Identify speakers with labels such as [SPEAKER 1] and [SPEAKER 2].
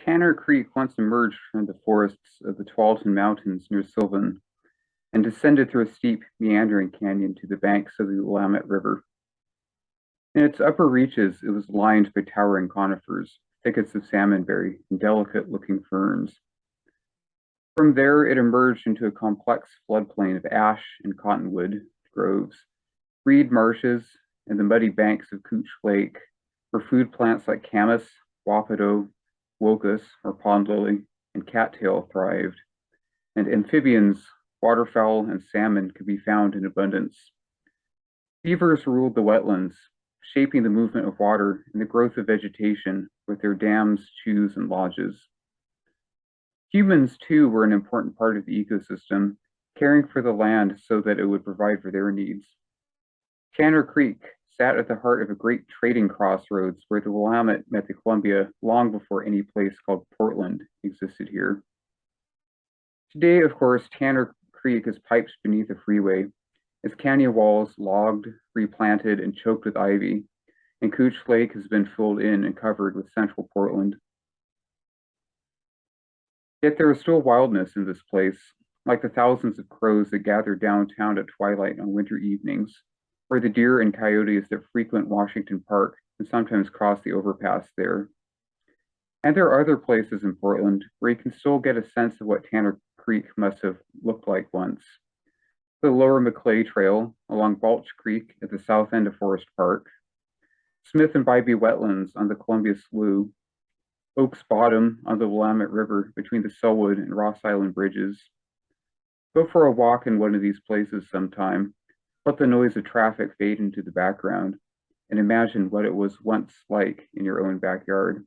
[SPEAKER 1] Tanner Creek once emerged from the forests of the Tualatin Mountains near Sylvan and descended through a steep, meandering canyon to the banks of the Willamette River. In its upper reaches, it was lined by towering conifers, thickets of salmonberry, and delicate-looking ferns. From there, it emerged into a complex floodplain of ash and cottonwood groves, reed marshes, and the muddy banks of Couch Lake, where food plants like camas, wapato, locust or pond lily, and cattail thrived, and amphibians, waterfowl, and salmon could be found in abundance. Beavers ruled the wetlands, shaping the movement of water and the growth of vegetation with their dams, chews, and lodges. Humans, too, were an important part of the ecosystem, caring for the land so that it would provide for their needs. Tanner Creek sat at the heart of a great trading crossroads where the Willamette met the Columbia long before any place called Portland existed here. Today, of course, Tanner Creek is piped beneath a freeway, its canyon walls logged, replanted, and choked with ivy, and Couch Lake has been filled in and covered with central Portland. Yet there is still wildness in this place, like the thousands of crows that gather downtown at twilight on winter evenings, or the deer and coyotes that frequent Washington Park and sometimes cross the overpass there. And there are other places in Portland where you can still get a sense of what Tanner Creek must have looked like once. The Lower Maclay Trail along Balch Creek at the south end of Forest Park, Smith and Bybee Wetlands on the Columbia Slough, Oaks Bottom on the Willamette River between the Selwood and Ross Island bridges. Go for a walk in one of these places sometime. Let the noise of traffic fade into the background and imagine what it was once like in your own backyard.